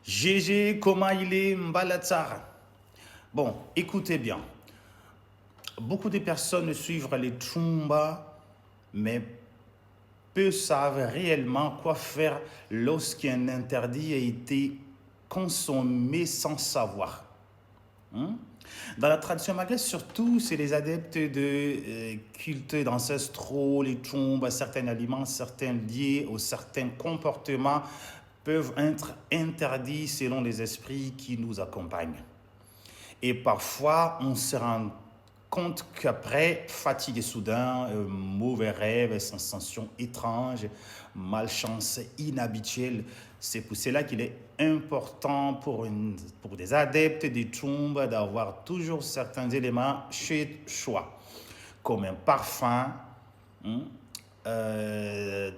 GG, comment il est, Mbalatsar? Bon, écoutez bien. Beaucoup de personnes suivent les Trumba, mais peu savent réellement quoi faire lorsqu'un interdit a été consommé sans savoir. Hein? Dans la tradition malgache, surtout, c'est les adeptes de cultes ancestraux, les Trumba, certains aliments, certains liés ou certains comportements peuvent être interdits selon les esprits qui nous accompagnent. Et parfois, on se rend compte qu'après, fatigue soudain, mauvais rêves, sensations étranges, malchance inhabituelle, c'est pour cela qu'il est important pour des adeptes des Trumba d'avoir toujours certains éléments chez soi, comme un parfum,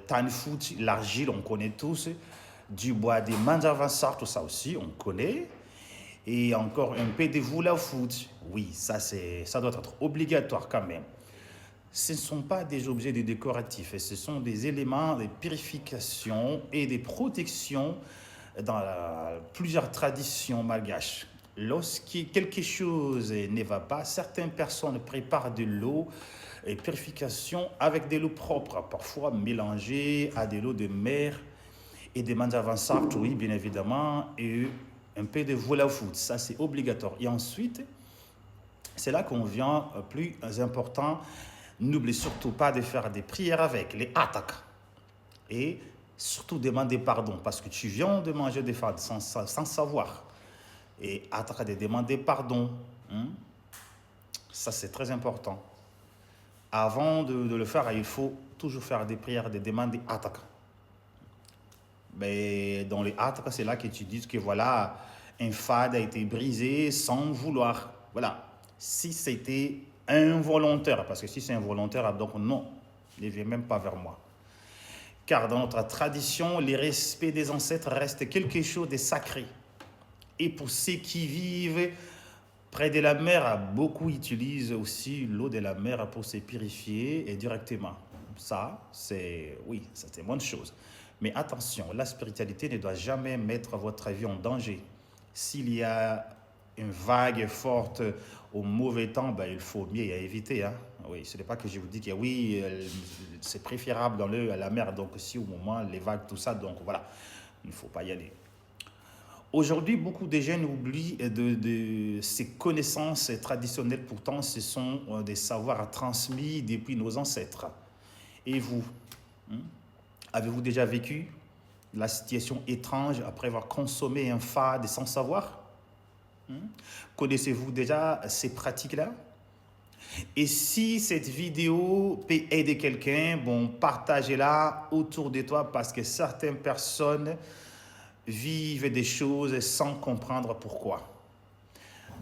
tanfoot, l'argile, on connaît tous, du bois des manjavansar, tout ça aussi, on connaît. Et encore un peu de voula foot. Oui, ça doit être obligatoire quand même. Ce ne sont pas des objets décoratifs, ce sont des éléments de purification et de protection dans plusieurs traditions malgaches. Lorsque quelque chose ne va pas, certaines personnes préparent de l'eau et purification avec de l'eau propre, parfois mélangée à de l'eau de mer et des manjavansar, oui, bien évidemment, et un peu de vola foot, ça c'est obligatoire. Et ensuite, c'est là qu'on vient plus important, n'oublie surtout pas de faire des prières avec les attaques. Et surtout demander pardon, parce que tu viens de manger des fades sans savoir. Et attaque de demander pardon. Ça c'est très important. Avant de le faire, il faut toujours faire des prières, des demandes d'attaque. Mais dans les attaques, c'est là que tu dis que voilà, un fade a été brisé sans vouloir. Voilà. Si c'était involontaire, parce que si c'est involontaire, donc non, ne viens même pas vers moi. Car dans notre tradition, le respect des ancêtres reste quelque chose de sacré. Et pour ceux qui vivent près de la mer, beaucoup utilisent aussi l'eau de la mer pour se purifier et directement. Ça, c'est une bonne chose. Mais attention, la spiritualité ne doit jamais mettre votre vie en danger. S'il y a une vague forte au mauvais temps, il faut mieux éviter. Hein. Oui, ce n'est pas que je vous dis que oui, c'est préférable dans la mer. Donc si au moment, les vagues, tout ça, donc voilà, il ne faut pas y aller. Aujourd'hui, beaucoup de jeunes oublient de ces connaissances traditionnelles. Pourtant, ce sont des savoirs transmis depuis nos ancêtres. Et vous, avez-vous déjà vécu la situation étrange après avoir consommé un fade sans savoir? Connaissez-vous déjà ces pratiques-là? Et si cette vidéo peut aider quelqu'un, partagez-la autour de toi parce que certaines personnes vivent des choses sans comprendre pourquoi.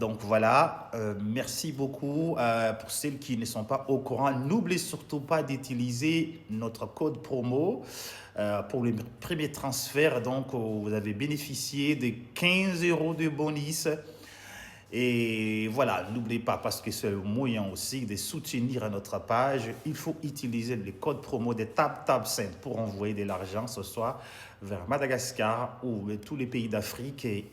Donc voilà, merci beaucoup pour celles qui ne sont pas au courant. N'oubliez surtout pas d'utiliser notre code promo pour le premier transfert. Donc vous avez bénéficié de 15 € de bonus. Et voilà, n'oubliez pas, parce que c'est le moyen aussi de soutenir notre page, il faut utiliser le code promo de TapTapSend pour envoyer de l'argent ce soir vers Madagascar ou tous les pays d'Afrique, et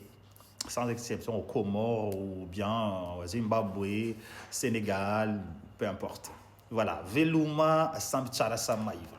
sans exception aux Comores ou bien au Zimbabwe, Sénégal, peu importe. Voilà, Veluma Samchara Samaïva.